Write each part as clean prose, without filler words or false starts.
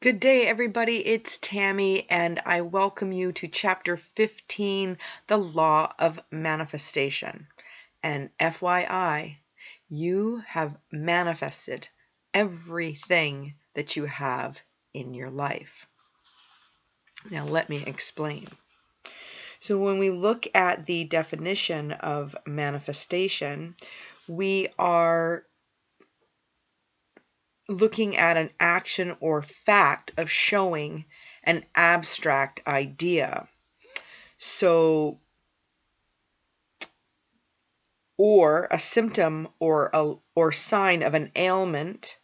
Good day, everybody. It's Tammy, and I welcome you to Chapter 15, The Law of Manifestation. And FYI, you have manifested everything that you have in your life. Now, let me explain. So, when we look at the definition of manifestation, we are looking at an action or fact of showing an abstract idea. So, or a symptom or sign of an ailment,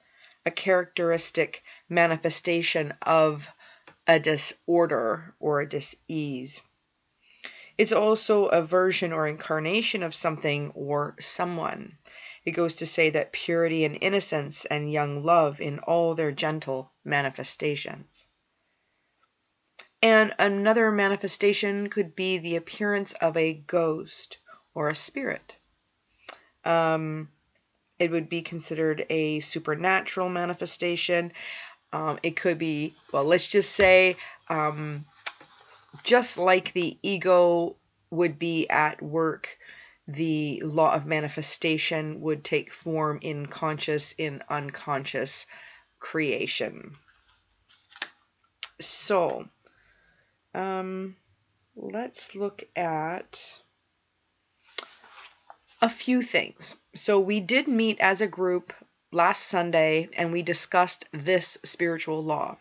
a characteristic manifestation of a disorder or a dis-ease. It's also a version or incarnation of something or someone. It goes to say that purity and innocence and young love in all their gentle manifestations. And another manifestation could be the appearance of a ghost or a spirit. It would be considered a supernatural manifestation. It could be, well, let's just say, just like the ego would be at work, the law of manifestation would take form in conscious, in unconscious creation. So, let's look at a few things. So we did meet as a group last Sunday and we discussed this spiritual law.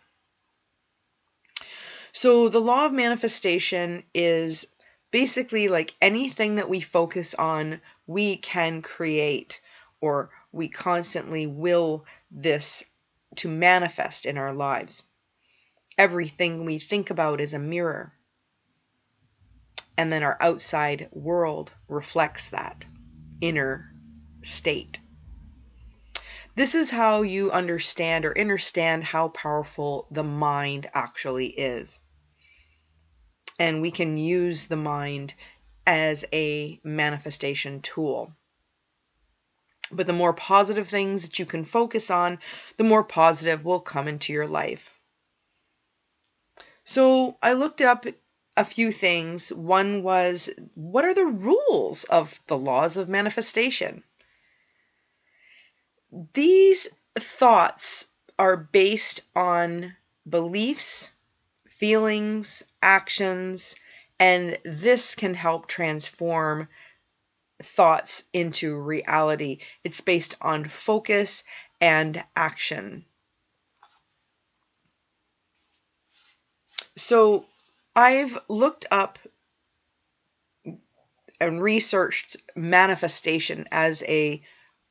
So the law of manifestation is basically like anything that we focus on, we can create, or we constantly will this to manifest in our lives. Everything we think about is a mirror. And then our outside world reflects that inner state. This is how you understand or understand how powerful the mind actually is. And we can use the mind as a manifestation tool. But the more positive things that you can focus on, the more positive will come into your life. So I looked up a few things. One was, what are the rules of the laws of manifestation? These thoughts are based on beliefs, feelings, actions, and this can help transform thoughts into reality. It's based on focus and action. So I've looked up and researched manifestation as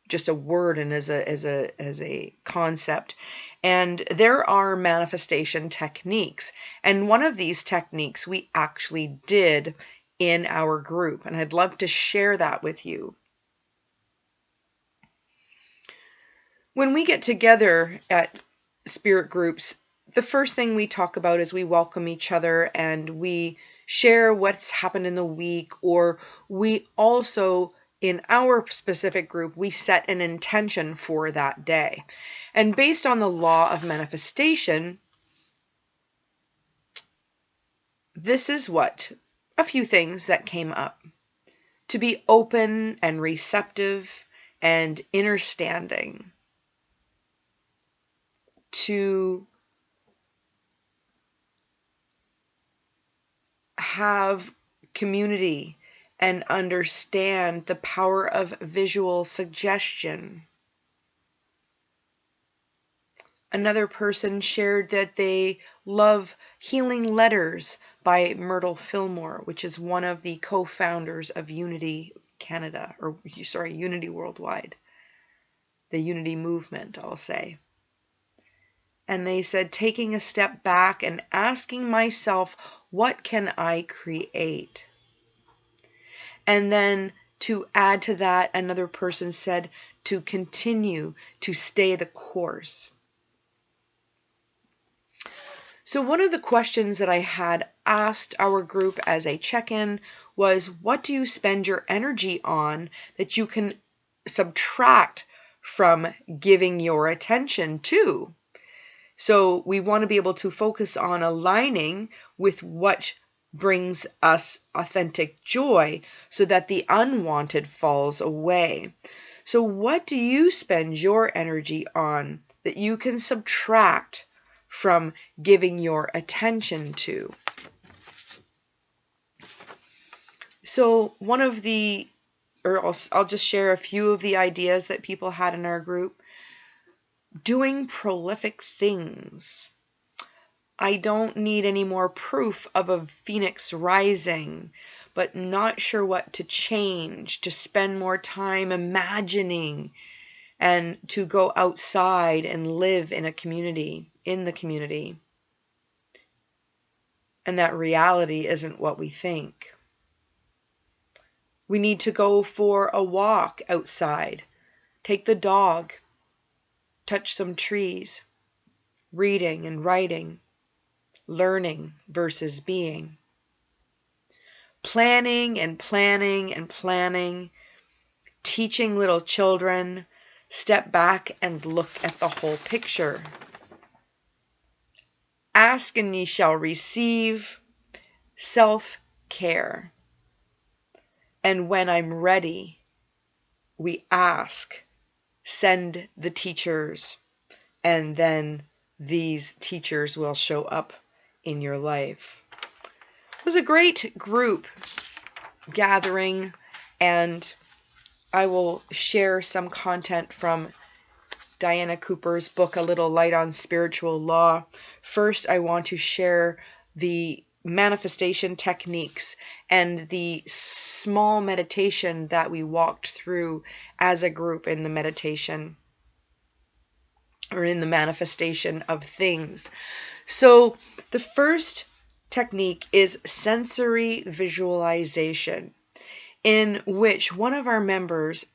just a word and as a concept. And there are manifestation techniques. And one of these techniques we actually did in our group. And I'd love to share that with you. When we get together at spirit groups, the first thing we talk about is we welcome each other and we share what's happened in the week, or we also, in our specific group, we set an intention for that day. And based on the law of manifestation, this is what a few things that came up. To be open and receptive and understanding. To have community and understand the power of visual suggestion. Another person shared that they love Healing Letters by Myrtle Fillmore, which is one of the co-founders of Unity Canada, or sorry, Unity Worldwide. The Unity Movement, I'll say. And they said, taking a step back and asking myself, what can I create? And then to add to that, another person said to continue to stay the course. So one of the questions that I had asked our group as a check-in was, what do you spend your energy on that you can subtract from giving your attention to? So we want to be able to focus on aligning with what brings us authentic joy so that the unwanted falls away. So what do you spend your energy on that you can subtract from giving your attention to? So one of the, or I'll just share a few of the ideas that people had in our group. Doing prolific things. I don't need any more proof of a phoenix rising, but not sure what to change, to spend more time imagining, and to go outside and live in a community, in the community. And that reality isn't what we think. We need to go for a walk outside, take the dog, touch some trees, reading and writing, learning versus being. Planning and planning and planning, teaching little children, step back and look at the whole picture. Ask and ye shall receive, self-care. And when I'm ready, we ask, send the teachers, and then these teachers will show up in your life. It was a great group gathering, and I will share some content from Diana Cooper's book, A Little Light on Spiritual Law. First, I want to share the manifestation techniques and the small meditation that we walked through as a group in the meditation, or in the manifestation of things. So the first technique is sensory visualization, in which one of our members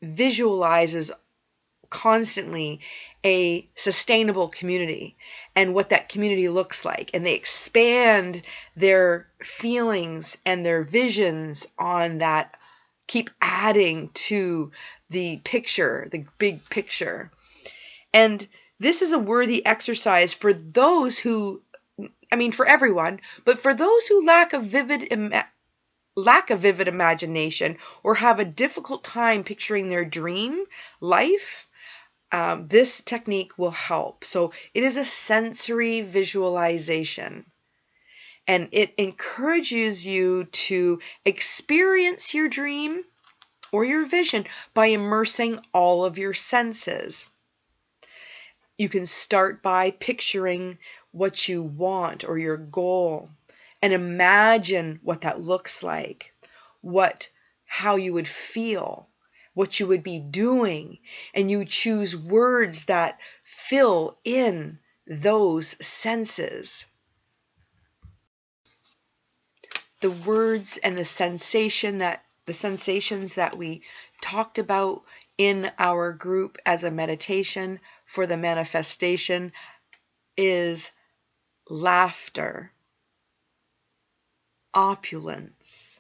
visualizes constantly a sustainable community and what that community looks like. And they expand their feelings and their visions on that, keep adding to the picture, the big picture. And this is a worthy exercise for those who, for everyone, but for those who lack a vivid imagination or have a difficult time picturing their dream life, this technique will help. So it is a sensory visualization, and it encourages you to experience your dream or your vision by immersing all of your senses. You can start by picturing what you want or your goal and imagine what that looks like, how you would feel, what you would be doing, and you choose words that fill in those senses. The words and the sensations that we talked about in our group as a meditation for the manifestation is laughter, opulence,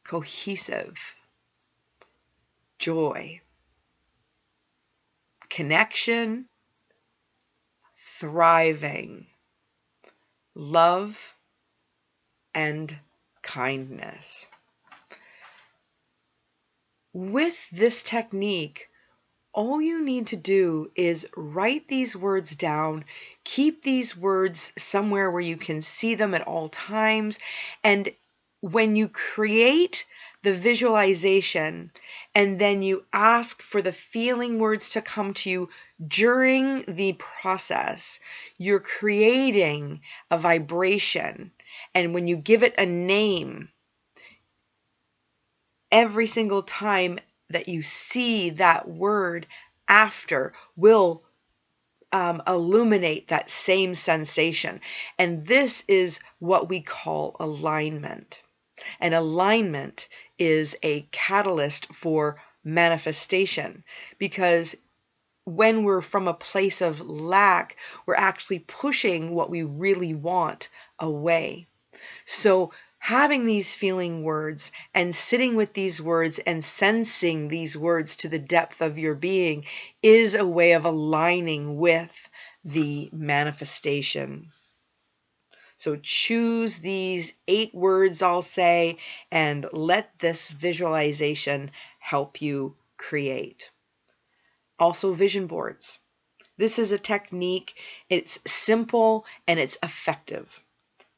cohesive, joy, connection, thriving, love, and kindness. With this technique, all you need to do is write these words down, keep these words somewhere where you can see them at all times, and when you create the visualization and then you ask for the feeling words to come to you during the process, you're creating a vibration. And when you give it a name, every single time that you see that word after will illuminate that same sensation. And this is what we call alignment. And alignment is a catalyst for manifestation, because when we're from a place of lack, we're actually pushing what we really want away. So having these feeling words and sitting with these words and sensing these words to the depth of your being is a way of aligning with the manifestation. So choose these 8 words, I'll say, and let this visualization help you create. Also, vision boards. This is a technique. It's simple and it's effective.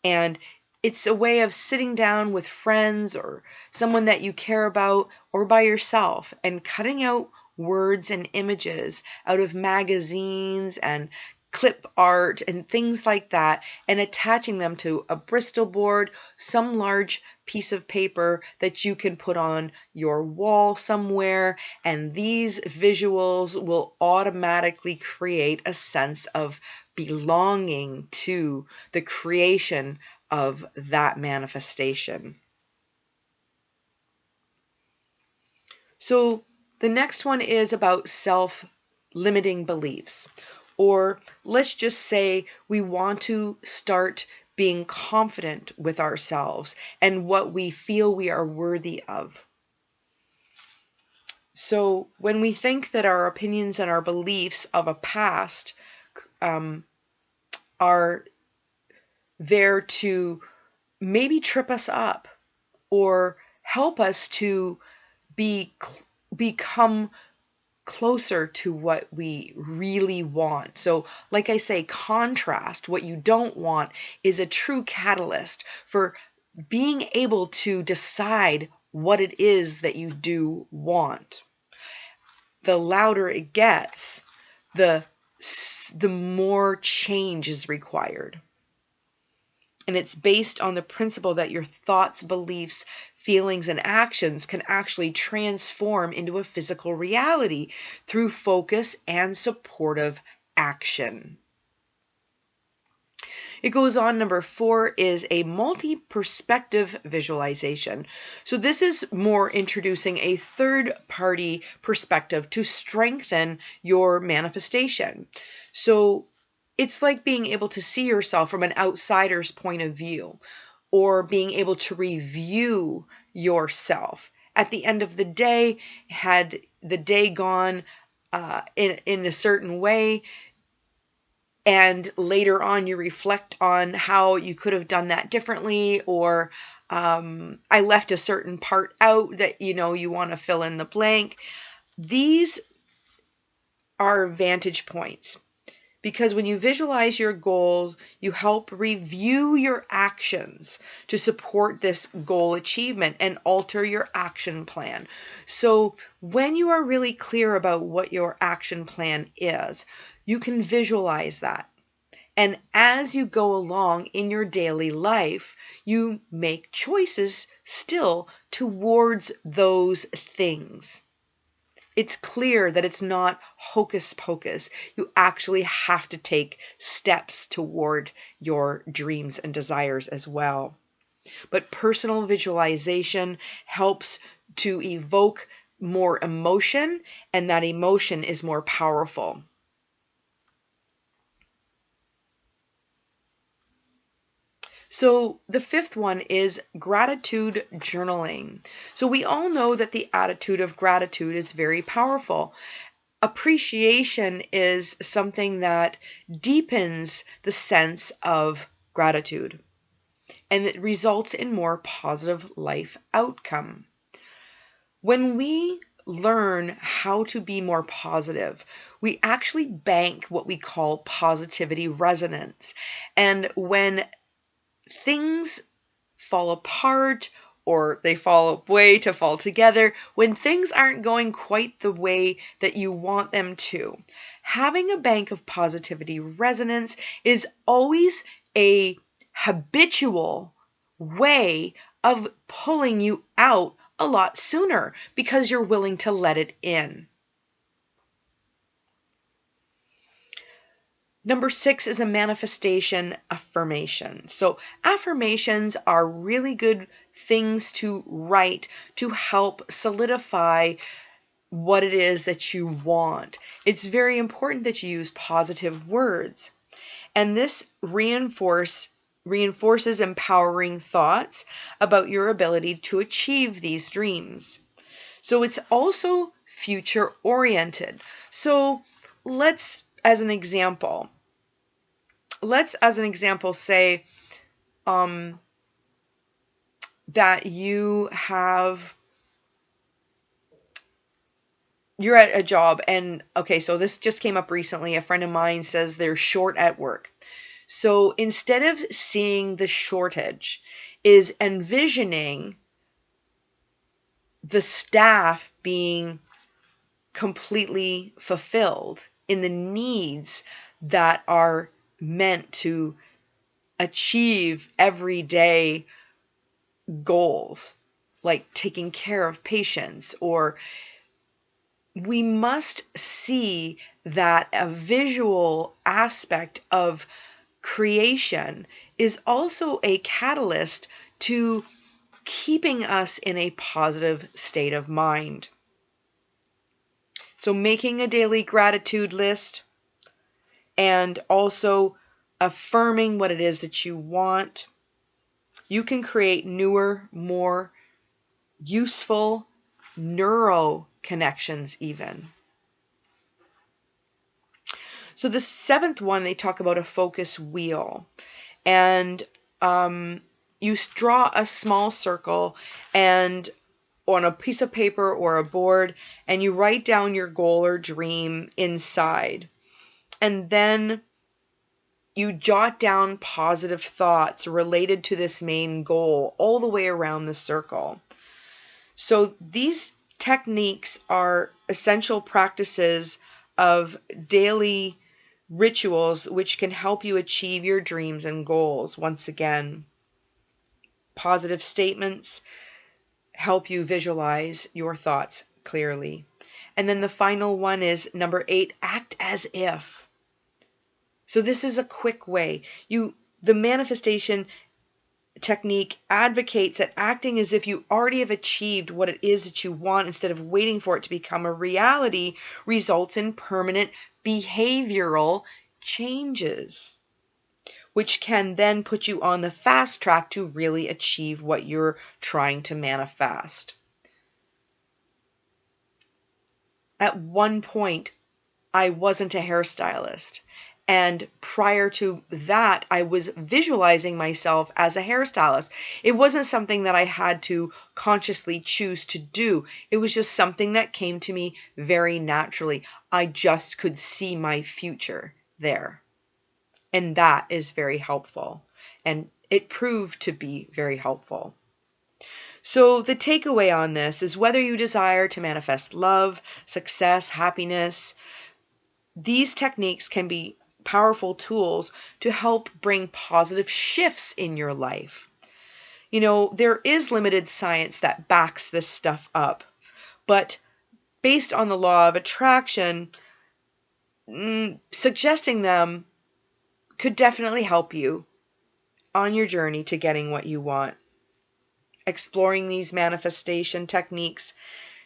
And it's a way of sitting down with friends or someone that you care about or by yourself and cutting out words and images out of magazines and clip art and things like that and attaching them to a Bristol board, some large piece of paper that you can put on your wall somewhere, and these visuals will automatically create a sense of belonging to the creation of that manifestation. So the next one is about self-limiting beliefs. Or let's just say we want to start being confident with ourselves and what we feel we are worthy of. So when we think that our opinions and our beliefs of a past are there to maybe trip us up or help us to become closer to what we really want. So, like I say, contrast. What you don't want is a true catalyst for being able to decide what it is that you do want. The louder it gets, the more change is required. And it's based on the principle that your thoughts, beliefs, feelings, and actions can actually transform into a physical reality through focus and supportive action. It goes on, number 4 is a multi-perspective visualization. So this is more introducing a third-party perspective to strengthen your manifestation. So it's like being able to see yourself from an outsider's point of view, or being able to review yourself. At the end of the day, had the day gone in a certain way, and later on you reflect on how you could have done that differently, or I left a certain part out that you want to fill in the blank. These are vantage points. Because when you visualize your goals, you help review your actions to support this goal achievement and alter your action plan. So when you are really clear about what your action plan is, you can visualize that. And as you go along in your daily life, you make choices still towards those things. It's clear that it's not hocus pocus. You actually have to take steps toward your dreams and desires as well. But personal visualization helps to evoke more emotion, and that emotion is more powerful. So the 5th one is gratitude journaling. So we all know that the attitude of gratitude is very powerful. Appreciation is something that deepens the sense of gratitude, and it results in more positive life outcome. When we learn how to be more positive, we actually bank what we call positivity resonance. And when things fall apart or they fall away to fall together, when things aren't going quite the way that you want them to, having a bank of positivity resonance is always a habitual way of pulling you out a lot sooner because you're willing to let it in. Number 6 is a manifestation affirmation. So affirmations are really good things to write to help solidify what it is that you want. It's very important that you use positive words. And this reinforces reinforces empowering thoughts about your ability to achieve these dreams. So it's also future oriented. So let's, as an example, say that you're at a job, and okay, so this just came up recently. A friend of mine says they're short at work. So instead of seeing the shortage, is envisioning the staff being completely fulfilled in the needs that are meant to achieve everyday goals, like taking care of patients. Or we must see that a visual aspect of creation is also a catalyst to keeping us in a positive state of mind. So making a daily gratitude list and also affirming what it is that you want, you can create newer, more useful neuro connections even. So the seventh one, they talk about a focus wheel. And you draw a small circle and on a piece of paper or a board, and you write down your goal or dream inside. And then you jot down positive thoughts related to this main goal all the way around the circle. So these techniques are essential practices of daily rituals which can help you achieve your dreams and goals. Once again, positive statements help you visualize your thoughts clearly. And then the final one is number 8, act as if. So this is a quick way. The manifestation technique advocates that acting as if you already have achieved what it is that you want instead of waiting for it to become a reality results in permanent behavioral changes, which can then put you on the fast track to really achieve what you're trying to manifest. At one point, I wasn't a hairstylist. And prior to that, I was visualizing myself as a hairstylist. It wasn't something that I had to consciously choose to do. It was just something that came to me very naturally. I just could see my future there. And that is very helpful. And it proved to be very helpful. So the takeaway on this is whether you desire to manifest love, success, happiness, these techniques can be powerful tools to help bring positive shifts in your life. There is limited science that backs this stuff up, but based on the law of attraction, suggesting them could definitely help you on your journey to getting what you want. Exploring these manifestation techniques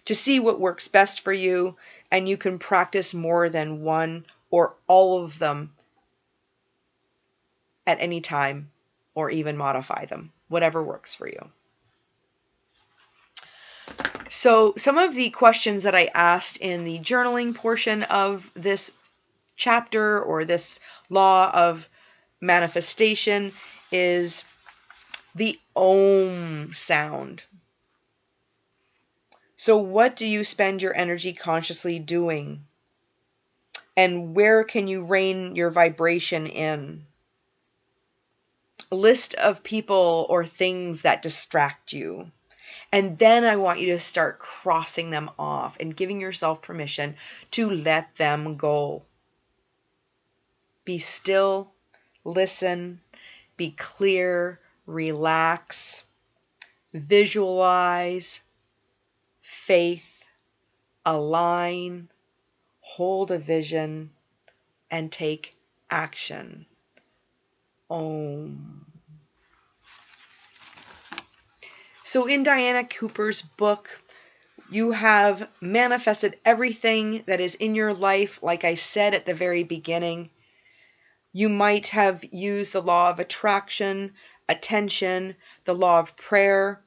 to see what works best for you, and you can practice more than one or all of them at any time, or even modify them, whatever works for you. So some of the questions that I asked in the journaling portion of this chapter or this law of manifestation is the Om sound. So what do you spend your energy consciously doing? And where can you rein your vibration in? A list of people or things that distract you. And then I want you to start crossing them off and giving yourself permission to let them go. Be still, listen, be clear, relax, visualize, faith, align, hold a vision, and take action. Om. So in Diana Cooper's book, you have manifested everything that is in your life, like I said at the very beginning. You might have used the law of attraction, attention, the law of prayer,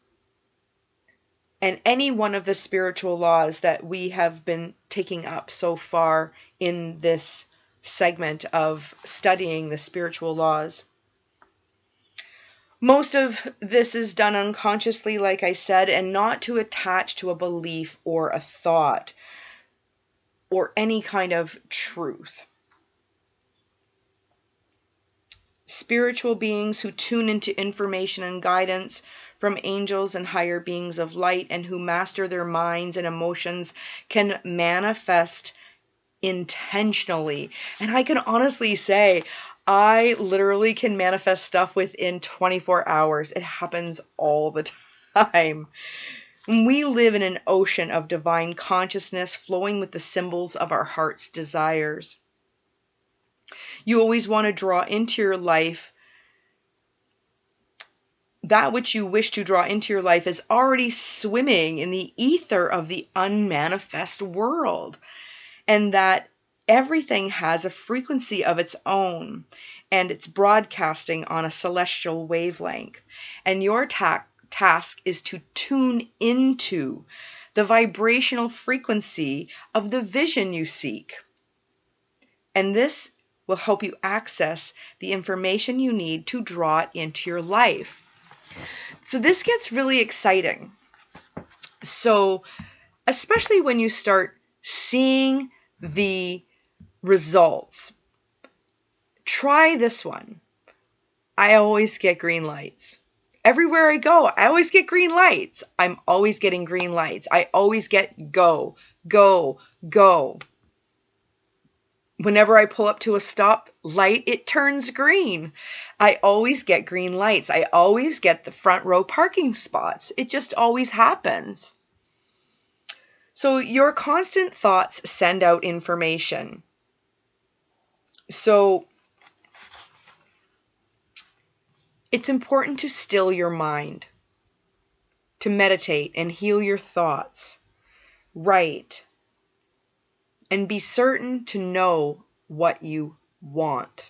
and any one of the spiritual laws that we have been taking up so far in this segment of studying the spiritual laws. Most of this is done unconsciously, like I said, and not to attach to a belief or a thought or any kind of truth. Spiritual beings who tune into information and guidance from angels and higher beings of light and who master their minds and emotions can manifest intentionally. And I can honestly say, I literally can manifest stuff within 24 hours. It happens all the time. We live in an ocean of divine consciousness flowing with the symbols of our heart's desires. You always want to draw into your life that which you wish to draw into your life is already swimming in the ether of the unmanifest world, and that everything has a frequency of its own, and it's broadcasting on a celestial wavelength. And your task is to tune into the vibrational frequency of the vision you seek. And this will help you access the information you need to draw it into your life. So this gets really exciting. So especially when you start seeing the results, try this one. I always get green lights. Everywhere I go, I always get green lights. I'm always getting green lights. I always get go, go, go. Whenever I pull up to a stop light, it turns green. I always get green lights. I always get the front row parking spots. It just always happens. So your constant thoughts send out information. So it's important to still your mind, to meditate and heal your thoughts. Write. And be certain to know what you want.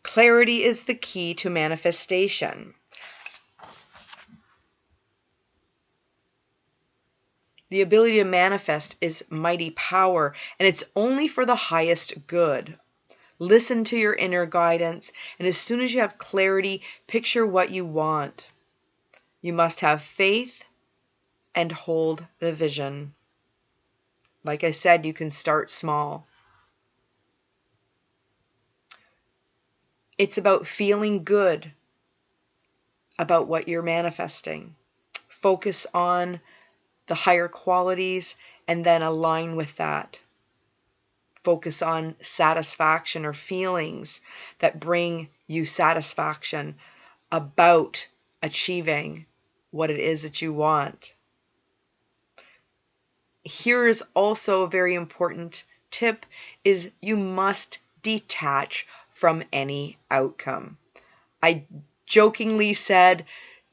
Clarity is the key to manifestation. The ability to manifest is mighty power, and it's only for the highest good. Listen to your inner guidance, and as soon as you have clarity, picture what you want. You must have faith and hold the vision. Like I said, you can start small. It's about feeling good about what you're manifesting. Focus on the higher qualities and then align with that. Focus on satisfaction or feelings that bring you satisfaction about achieving what it is that you want. Here is also a very important tip is you must detach from any outcome. I jokingly said,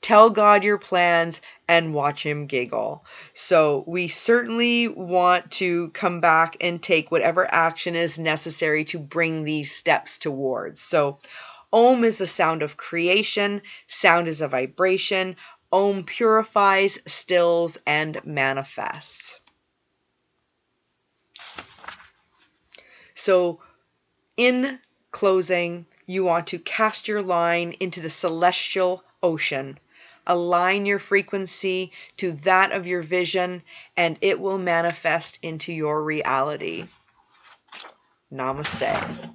tell God your plans and watch him giggle. So we certainly want to come back and take whatever action is necessary to bring these steps towards. So Om is the sound of creation. Sound is a vibration. Om purifies, stills, and manifests. So in closing, you want to cast your line into the celestial ocean. Align your frequency to that of your vision, and it will manifest into your reality. Namaste.